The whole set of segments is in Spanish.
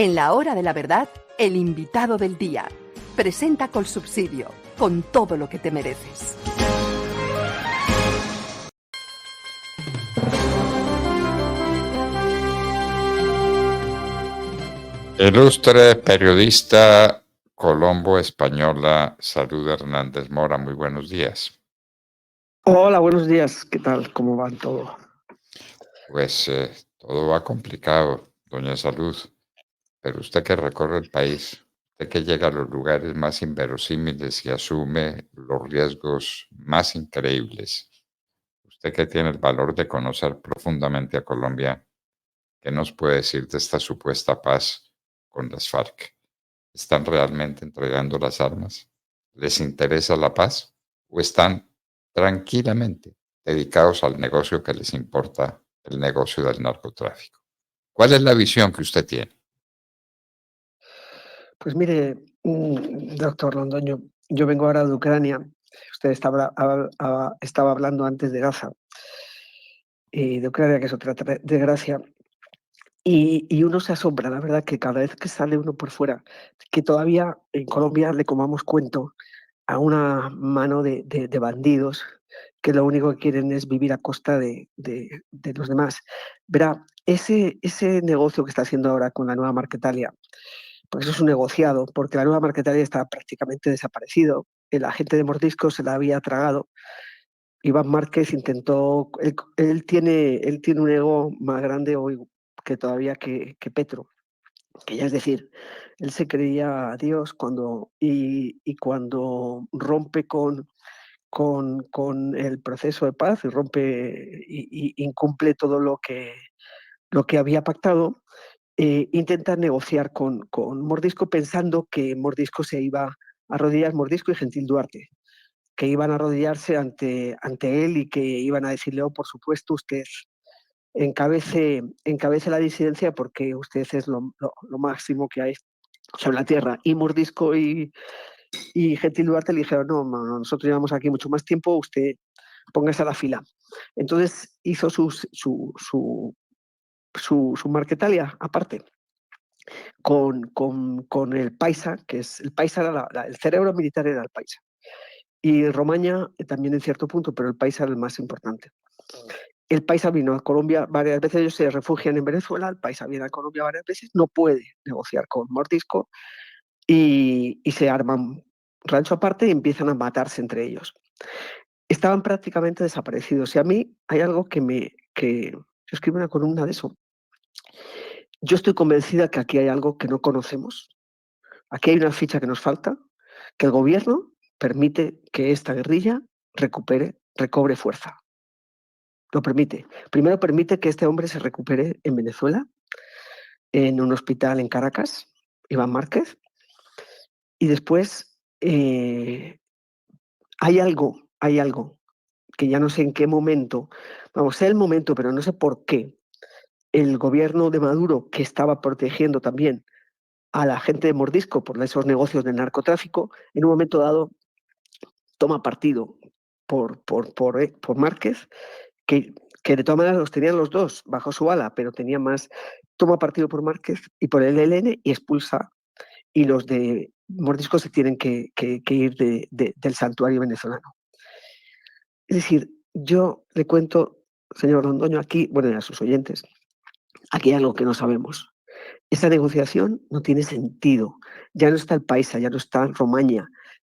En la hora de la verdad, el invitado del día. Presenta Colsubsidio, con todo lo que te mereces. Ilustre periodista Colombo Española, Salud Hernández Mora, muy buenos días. Hola, buenos días. ¿Qué tal? ¿Cómo va todo? Pues todo va complicado, doña Salud, pero usted que recorre el país, usted que llega a los lugares más inverosímiles y asume los riesgos más increíbles, usted que tiene el valor de conocer profundamente a Colombia, ¿qué nos puede decir de esta supuesta paz con las FARC? ¿Están realmente entregando las armas? ¿Les interesa la paz? ¿O están tranquilamente dedicados al negocio que les importa, el negocio del narcotráfico? ¿Cuál es la visión que usted tiene? Pues mire, doctor Londoño, yo vengo ahora de Ucrania. Usted estaba hablando antes de Gaza y de Ucrania, que es otra desgracia. Y uno se asombra, la verdad, que cada vez que sale uno por fuera, que todavía en Colombia le comamos cuento a una mano de bandidos que lo único que quieren es vivir a costa de los demás. Verá, ese negocio que está haciendo ahora con la nueva Marquetalia, pues eso es un negociado, porque la nueva Marquetalia está prácticamente desaparecido. El agente de Mordisco se la había tragado. Iván Márquez intentó, él tiene un ego más grande hoy que todavía que Petro, que ya es decir, él se creía a Dios y cuando rompe con el proceso de paz y rompe y incumple todo lo que había pactado, intenta negociar con Mordisco pensando que Mordisco se iba a arrodillar, Mordisco y Gentil Duarte, que iban a arrodillarse ante él y que iban a decirle, oh, por supuesto, usted encabece la disidencia porque usted es lo máximo que hay sobre la tierra. Y Mordisco y Gentil Duarte le dijeron, no, nosotros llevamos aquí mucho más tiempo, usted póngase a la fila. Entonces hizo su Marquetalia aparte con el Paisa, que es el Paisa, era el cerebro militar era el Paisa. Y Romaña también en cierto punto, pero el Paisa era el más importante. El Paisa vino a Colombia varias veces, ellos se refugian en Venezuela, el Paisa viene a Colombia varias veces, no puede negociar con Mordisco y se arman rancho aparte y empiezan a matarse entre ellos. Estaban prácticamente desaparecidos y a mí hay algo que yo escribo una columna de eso. Yo estoy convencida que aquí hay algo que no conocemos. Aquí hay una ficha que nos falta, que el gobierno permite que esta guerrilla recobre fuerza. Lo permite. Primero permite que este hombre se recupere en Venezuela, en un hospital en Caracas, Iván Márquez, y después hay algo que ya no sé en qué momento, vamos, sé el momento, pero no sé por qué, el gobierno de Maduro, que estaba protegiendo también a la gente de Mordisco por esos negocios del narcotráfico, en un momento dado toma partido por Márquez, que de todas maneras los tenían los dos bajo su ala, pero tenía más, toma partido por Márquez y por el ELN y expulsa, y los de Mordisco se tienen que ir del santuario venezolano. Es decir, yo le cuento, señor Londoño, aquí, bueno, y a sus oyentes, aquí hay algo que no sabemos. Esa negociación no tiene sentido. Ya no está el Paisa, ya no está Romaña,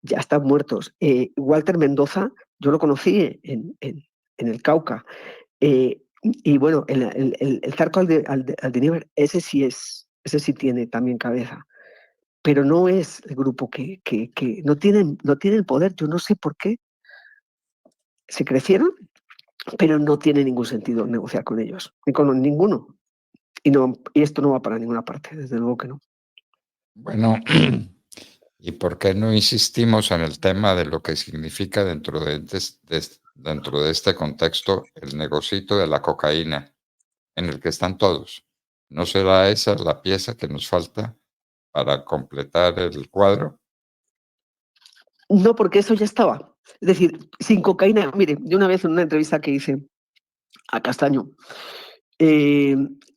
ya están muertos. Walter Mendoza, yo lo conocí en el Cauca. Y bueno, el Zarco Aldívar, ese sí tiene también cabeza. Pero no es el grupo que no tienen poder. Yo no sé por qué. Se crecieron, pero no tiene ningún sentido negociar con ellos, ni con ninguno. Y esto no va para ninguna parte, desde luego que no. Bueno, ¿y por qué no insistimos en el tema de lo que significa dentro de este contexto el negocito de la cocaína en el que están todos? ¿No será esa la pieza que nos falta para completar el cuadro? No, porque eso ya estaba. Es decir, sin cocaína, mire, yo una vez en una entrevista que hice a Castaño,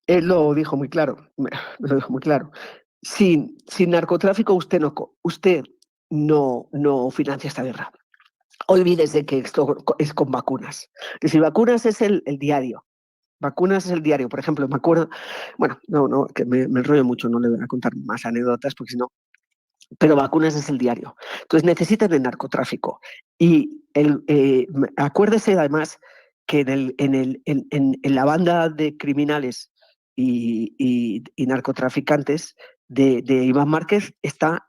Él lo dijo muy claro, lo dijo muy claro. Sin narcotráfico usted no financia esta guerra. Olvídese que esto es con vacunas. Que si vacunas es el diario. Vacunas es el diario. Por ejemplo, me acuerdo, bueno, no, que me enrollo mucho, no le voy a contar más anécdotas porque si no, pero vacunas es el diario. Entonces necesitan el narcotráfico. Y acuérdese además que en la banda de criminales y narcotraficantes de Iván Márquez está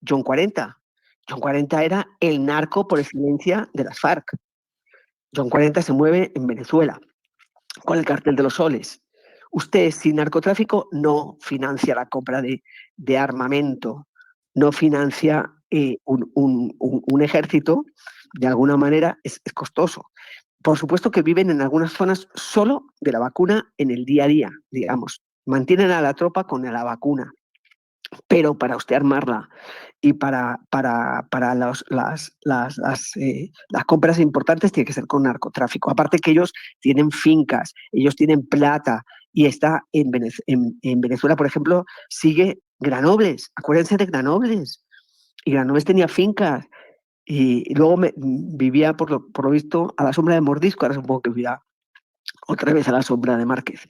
John 40. John 40 era el narco por excelencia de las FARC. John 40 se mueve en Venezuela con el cartel de los soles. Usted sin narcotráfico no financia la compra de armamento, no financia un ejército, de alguna manera es costoso. Por supuesto que viven en algunas zonas solo de la vacuna en el día a día, digamos. Mantienen a la tropa con la vacuna, pero para usted armarla y para las compras importantes tiene que ser con narcotráfico. Aparte que ellos tienen fincas, ellos tienen plata y está en Venezuela, por ejemplo, sigue Granobles. Acuérdense de Granobles. Y Granobles tenía fincas y luego vivía, por lo visto, a la sombra de Mordisco, ahora supongo que vivía otra vez a la sombra de Márquez.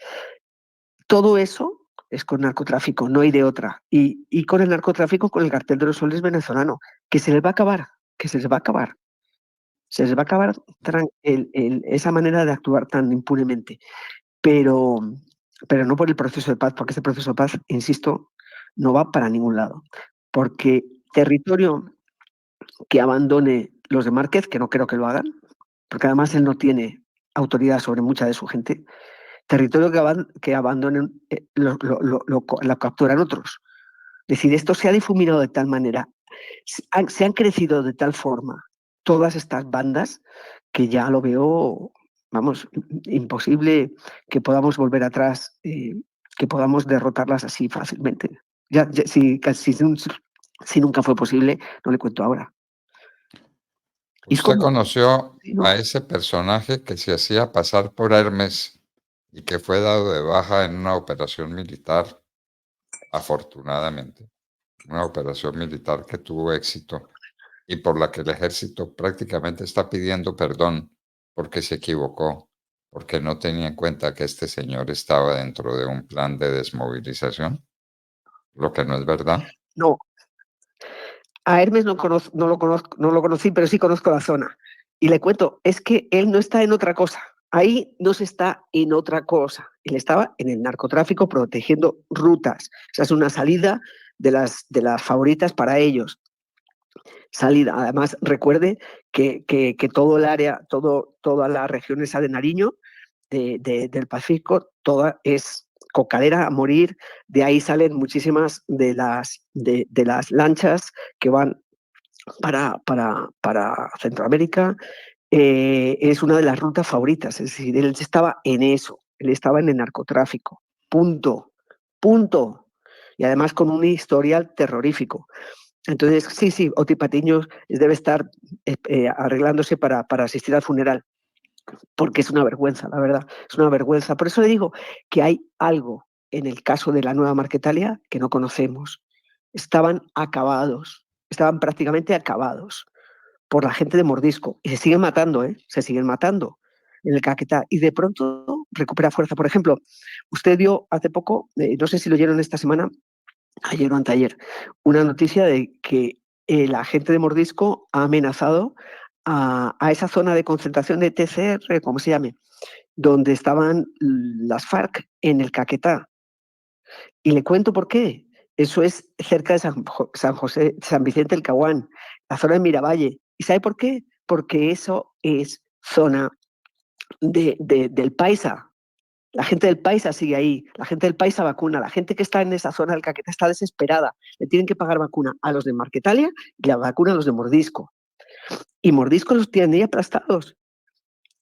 Todo eso es con narcotráfico, no hay de otra. Y con el narcotráfico, con el cartel de los soles venezolano, que se les va a acabar, que se les va a acabar. Se les va a acabar esa manera de actuar tan impunemente. Pero no por el proceso de paz, porque ese proceso de paz, insisto, no va para ningún lado. Porque territorio que abandone los de Márquez, que no creo que lo hagan, porque además él no tiene autoridad sobre mucha de su gente, territorio que abandonen lo capturan otros. Es decir, esto se ha difuminado de tal manera, se han crecido de tal forma todas estas bandas que ya lo veo, vamos, imposible que podamos volver atrás, que podamos derrotarlas así fácilmente. Si nunca fue posible, no le cuento ahora. Y es Usted como, conoció ¿no? a ese personaje que se hacía pasar por Hermes y que fue dado de baja en una operación militar, afortunadamente, una operación militar que tuvo éxito y por la que el ejército prácticamente está pidiendo perdón porque se equivocó, porque no tenía en cuenta que este señor estaba dentro de un plan de desmovilización, lo que no es verdad. No, a Hermes no lo conocí, pero sí conozco la zona. Y le cuento, es que él no está en otra cosa. Ahí no se está en otra cosa. Él estaba en el narcotráfico protegiendo rutas. Esa es una salida de las favoritas para ellos. Salida. Además, recuerde que todo el área, toda la región esa de Nariño, del Pacífico, toda es cocalera a morir. De ahí salen muchísimas de las lanchas que van para Centroamérica. Es una de las rutas favoritas. Es decir, él estaba en eso, él estaba en el narcotráfico. Punto. Punto. Y además con un historial terrorífico. Entonces, sí, Oti Patiño debe estar arreglándose para asistir al funeral, porque es una vergüenza, la verdad, es una vergüenza. Por eso le digo que hay algo en el caso de la nueva Marquetalia que no conocemos. Estaban prácticamente acabados por la gente de Mordisco y se siguen matando, se siguen matando en el Caquetá y de pronto recupera fuerza. Por ejemplo, usted vio hace poco, no sé si lo oyeron esta semana, ayer o anteayer, una noticia de que la gente de Mordisco ha amenazado a esa zona de concentración de TCR, como se llame, donde estaban las FARC en el Caquetá. Y le cuento por qué. Eso es cerca de San Vicente del Caguán, la zona de Miravalle. ¿Y sabe por qué? Porque eso es zona del Paisa. La gente del Paisa sigue ahí, la gente del Paisa vacuna, la gente que está en esa zona del Caquetá está desesperada. Le tienen que pagar vacuna a los de Marquetalia y la vacuna a los de Mordisco. Y Mordisco los tiene ahí aplastados.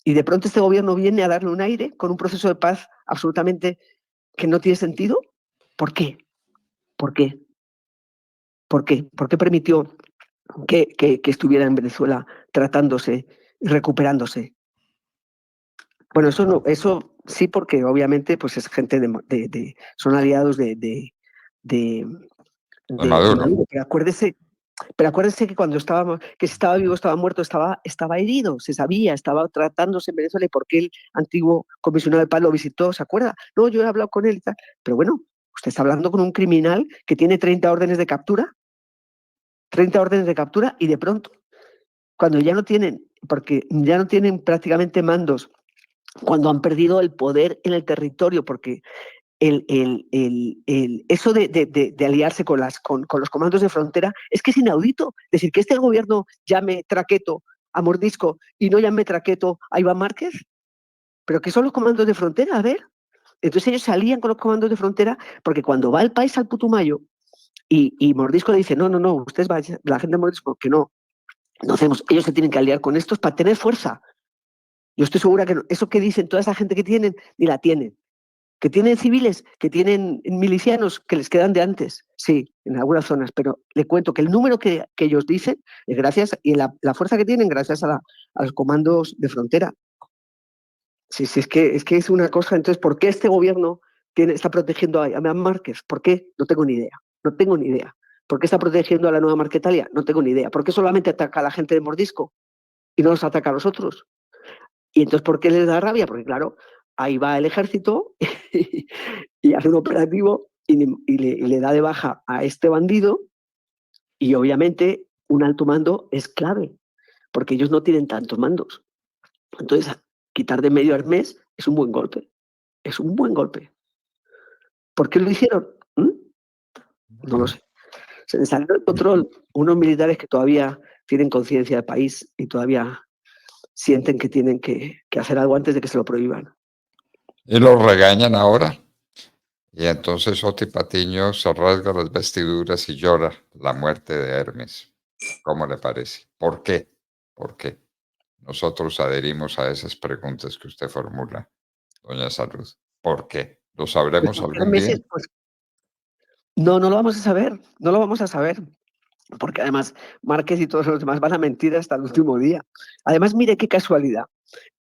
Y de pronto este gobierno viene a darle un aire con un proceso de paz absolutamente que no tiene sentido. ¿Por qué? ¿Por qué? ¿Por qué? ¿Por qué permitió que estuviera en Venezuela tratándose y recuperándose? Bueno, eso sí, porque obviamente pues es gente son aliados de de Maduro. Maduro. Pero acuérdese que cuando que si estaba vivo, estaba muerto, estaba herido, se sabía, estaba tratándose en Venezuela y por qué el antiguo comisionado de paz lo visitó, ¿se acuerda? No, yo he hablado con él y tal. Pero bueno, usted está hablando con un criminal que tiene 30 órdenes de captura, 30 órdenes de captura y de pronto, cuando ya no tienen, porque ya no tienen prácticamente mandos, cuando han perdido el poder en el territorio, porque eso de aliarse con los comandos de frontera es que es inaudito. Es decir, que este gobierno llame traqueto a Mordisco y no llame traqueto a Iván Márquez, pero que son los comandos de frontera, a ver. Entonces ellos se alían con los comandos de frontera porque cuando va el país al Putumayo y Mordisco le dice, no, ustedes vayan, la gente de Mordisco, que no hacemos, ellos se tienen que aliar con estos para tener fuerza. Yo estoy segura que no, eso que dicen toda esa gente que tienen, ni la tienen. Que tienen civiles, que tienen milicianos que les quedan de antes, sí, en algunas zonas, pero le cuento que el número que ellos dicen es gracias, y la fuerza que tienen gracias a los comandos de frontera. Sí, es que es una cosa. Entonces, ¿por qué este gobierno está protegiendo a Iván Márquez? ¿Por qué? No tengo ni idea, no tengo ni idea. ¿Por qué está protegiendo a la nueva Marquetalia? No tengo ni idea. ¿Por qué solamente ataca a la gente de Mordisco y no los ataca a los otros? Y entonces, ¿por qué les da rabia? Porque claro, ahí va el ejército y hace un operativo y le da de baja a este bandido y obviamente un alto mando es clave, porque ellos no tienen tantos mandos. Entonces, quitar de medio al mes es un buen golpe, es un buen golpe. ¿Por qué lo hicieron? No lo sé. Se les salió el control unos militares que todavía tienen conciencia del país y todavía sienten que tienen que hacer algo antes de que se lo prohíban. Y los regañan ahora. Y entonces Oti Patiño se rasga las vestiduras y llora la muerte de Hermes. ¿Cómo le parece? ¿Por qué? ¿Por qué? Nosotros adherimos a esas preguntas que usted formula, doña Salud. ¿Por qué? ¿Lo Pues sabremos porque algún día? pues, no lo vamos a saber, no lo vamos a saber. Porque además Márquez y todos los demás van a mentir hasta el último día. Además, mire qué casualidad.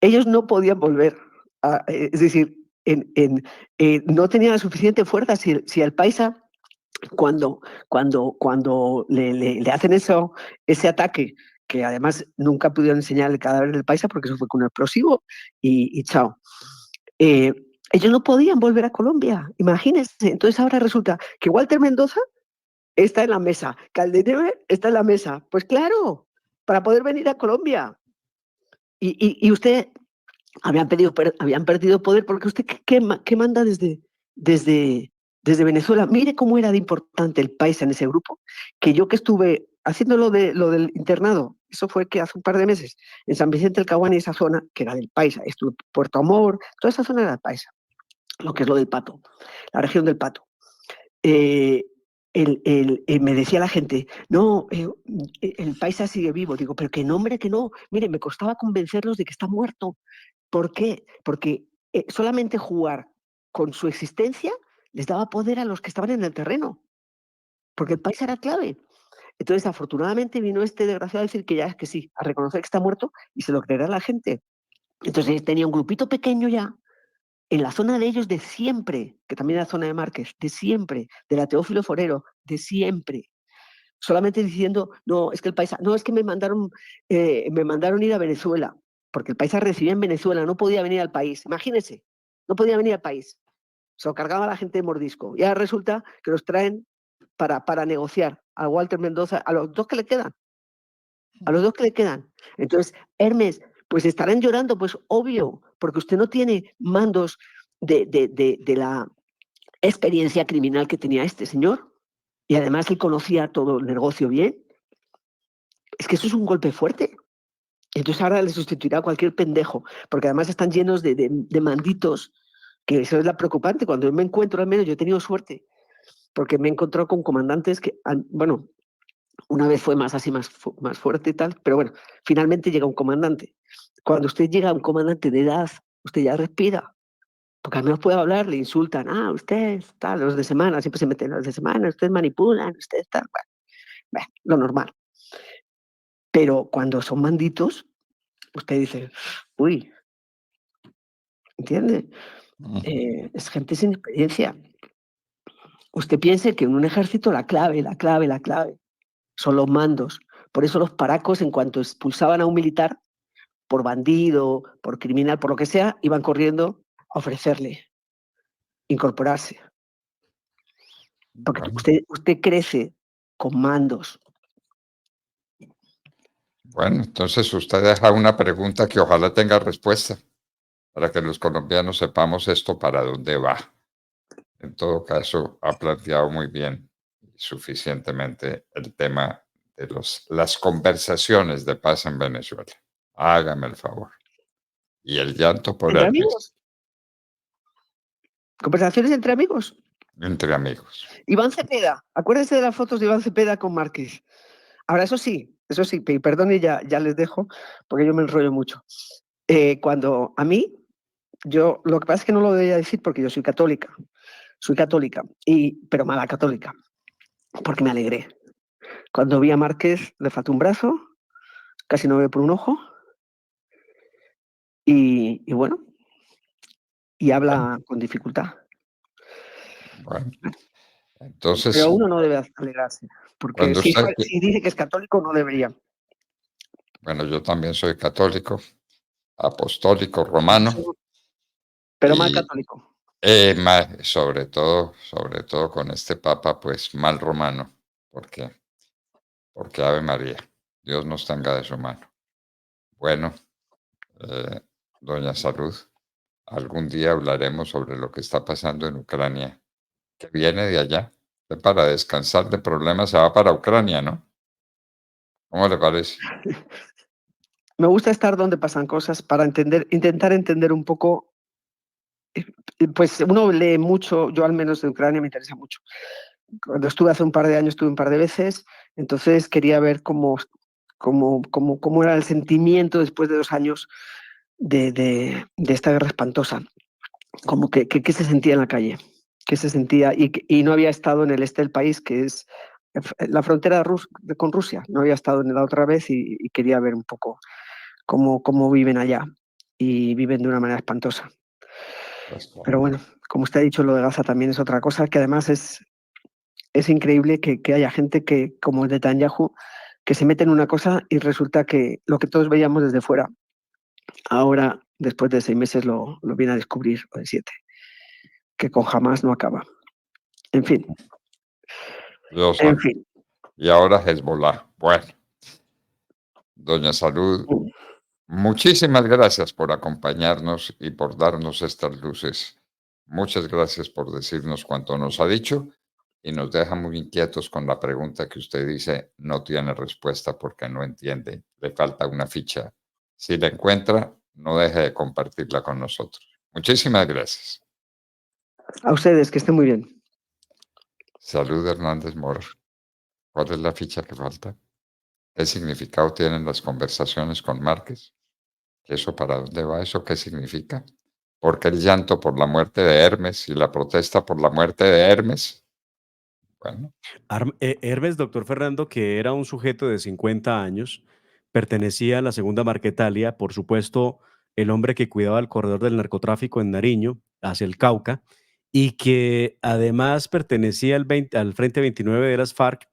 Ellos no podían volver. Es decir, no tenían la suficiente fuerza. Si el paisa, cuando le hacen ese ataque, que además nunca pudieron enseñar el cadáver del paisa porque eso fue con un explosivo y chao. Ellos no podían volver a Colombia, imagínense. Entonces ahora resulta que Walter Mendoza está en la mesa. Calderón está en la mesa. Pues claro, para poder venir a Colombia. Y usted habían perdido poder porque usted ¿qué manda desde Venezuela? Mire cómo era de importante el país en ese grupo, que yo que estuve haciendo lo del internado, eso fue que hace un par de meses, en San Vicente del Caguán y esa zona, que era del Paisa, estuve Puerto Amor, toda esa zona era del Paisa, lo que es lo del Pato, la región del Pato. Me decía la gente, no, el paisa sigue vivo. Digo, pero que no, hombre, que no. Mire, me costaba convencerlos de que está muerto. ¿Por qué? Porque solamente jugar con su existencia les daba poder a los que estaban en el terreno, porque el paisa era clave. Entonces, afortunadamente vino este desgraciado a decir que ya es que sí, a reconocer que está muerto y se lo creerá la gente. Entonces tenía un grupito pequeño ya en la zona de ellos de siempre, que también era zona de Márquez, de siempre, de la Teófilo Forero, de siempre. Solamente diciendo, no, es que el paisa, no, es que me mandaron ir a Venezuela, porque el paisa residía en Venezuela, no podía venir al país. Imagínense, no podía venir al país. Se lo cargaba la gente de Mordisco. Y ahora resulta que los traen para negociar a Walter Mendoza, a los dos que le quedan. A los dos que le quedan. Entonces, Hermes, pues estarán llorando, pues obvio, porque usted no tiene mandos de la experiencia criminal que tenía este señor. Y además él conocía todo el negocio bien. Es que eso es un golpe fuerte. Entonces ahora le sustituirá a cualquier pendejo, porque además están llenos de manditos, que eso es la preocupante. Cuando yo me encuentro, al menos yo he tenido suerte, porque me he encontrado con comandantes que, bueno, una vez fue más así, más fuerte y tal, pero bueno, finalmente llega un comandante. Cuando usted llega a un comandante de edad, usted ya respira, porque al menos puede hablar, le insultan, usted está, los de semana, siempre se meten los de semana, ustedes manipulan, ustedes están, bueno, lo normal. Pero cuando son manditos, usted dice, uy, ¿entiende? Mm. Es gente sin experiencia. Usted piense que en un ejército la clave son los mandos. Por eso los paracos, en cuanto expulsaban a un militar, por bandido, por criminal, por lo que sea, iban corriendo a ofrecerle incorporarse. Porque Bueno, usted crece con mandos. bueno, entonces usted deja una pregunta que ojalá tenga respuesta para que los colombianos sepamos esto para dónde va. En todo caso, ha planteado muy bien y suficientemente el tema de las conversaciones de paz en Venezuela. Hágame el favor. Y el llanto por ¿Entre Hermes, amigos? ¿Conversaciones entre amigos? entre amigos. Iván Cepeda, acuérdense de las fotos de Iván Cepeda con Márquez. Ahora, eso sí, perdón, ya les dejo, porque yo me enrollo mucho. Cuando a mí, lo que pasa es que no lo debería decir porque yo soy católica, pero mala católica, porque me alegré. Cuando vi a Márquez, le faltó un brazo, casi no ve por un ojo, y bueno, y Bueno, habla con dificultad. bueno, Pero entonces, uno no debe alegrarse, porque cuando usted, si dice que es católico, no debería. bueno, yo también soy católico, apostólico, romano, Pero mal y católico. sobre todo con este papa, pues mal romano, porque, porque Ave María, Dios nos tenga de su mano. Bueno, eh, doña Salud, algún día hablaremos sobre lo que está pasando en Ucrania, que viene de allá. Usted para descansar de problemas se va para Ucrania, ¿no? ¿Cómo le parece? Me gusta estar donde pasan cosas para intentar entender un poco. Pues uno lee mucho, yo al menos de Ucrania me interesa mucho. Cuando estuve hace un par de años, estuve un par de veces, entonces quería ver cómo era el sentimiento después de 2 años de esta guerra espantosa. Como qué se sentía en la calle, qué se sentía, y no había estado en el este del país, que es la frontera con Rusia, no había estado en la otra vez y quería ver un poco cómo viven allá, y viven de una manera espantosa. Pues claro. Pero bueno, como usted ha dicho, lo de Gaza también es otra cosa, que además es increíble que haya gente como Netanyahu, que se mete en una cosa y resulta que lo que todos veíamos desde fuera, ahora, después de 6 meses, lo viene a descubrir, o de 7, que con Hamas no acaba. En fin, Dios en santo. fin. Y ahora Hezbollah. Bueno, doña Salud, muchísimas gracias por acompañarnos y por darnos estas luces. Muchas gracias por decirnos cuanto nos ha dicho y nos deja muy inquietos con la pregunta que usted dice no tiene respuesta porque no entiende, le falta una ficha. Si la encuentra, no deje de compartirla con nosotros. Muchísimas gracias. A ustedes, que estén muy bien. Salud Hernández Mora. ¿Cuál es la ficha que falta? ¿Qué significado tienen las conversaciones con Márquez? ¿Eso para dónde va? ¿Eso qué significa? ¿Por qué el llanto por la muerte de Hermes y la protesta por la muerte de Hermes? Bueno, Hermes, doctor Fernando, que era un sujeto de 50 años, pertenecía a la segunda Marquetalia, por supuesto, el hombre que cuidaba el corredor del narcotráfico en Nariño, hacia el Cauca, y que además pertenecía al Frente 29 de las FARC.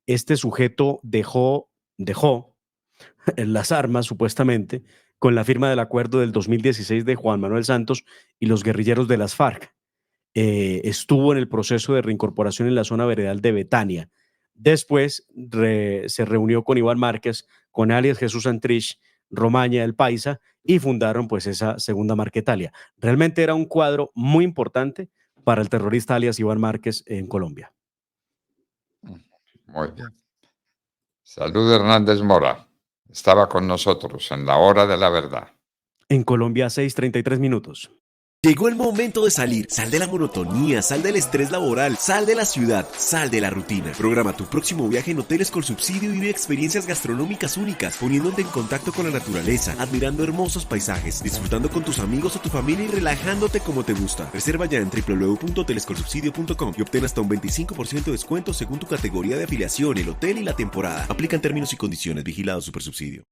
Este sujeto dejó las armas, supuestamente, con la firma del acuerdo del 2016 de Juan Manuel Santos y los guerrilleros de las FARC. Estuvo en el proceso de reincorporación en la zona veredal de Betania. Después se reunió con Iván Márquez, con alias Jesús Santrich, Romaña el Paisa, y fundaron pues esa segunda Marquetalia. Realmente era un cuadro muy importante para el terrorista alias Iván Márquez en Colombia. muy bien. Salud Hernández Mora. Estaba con nosotros en la hora de la verdad. En Colombia, 6:33. Llegó el momento de salir. Sal de la monotonía, sal del estrés laboral, sal de la ciudad, sal de la rutina. Programa tu próximo viaje en hoteles con subsidio y vive experiencias gastronómicas únicas, poniéndote en contacto con la naturaleza, admirando hermosos paisajes, disfrutando con tus amigos o tu familia y relajándote como te gusta. Reserva ya en www.hotelescolsubsidio.com y obtén hasta un 25% de descuento según tu categoría de afiliación, el hotel y la temporada. Aplican términos y condiciones. Vigilado Supersubsidio.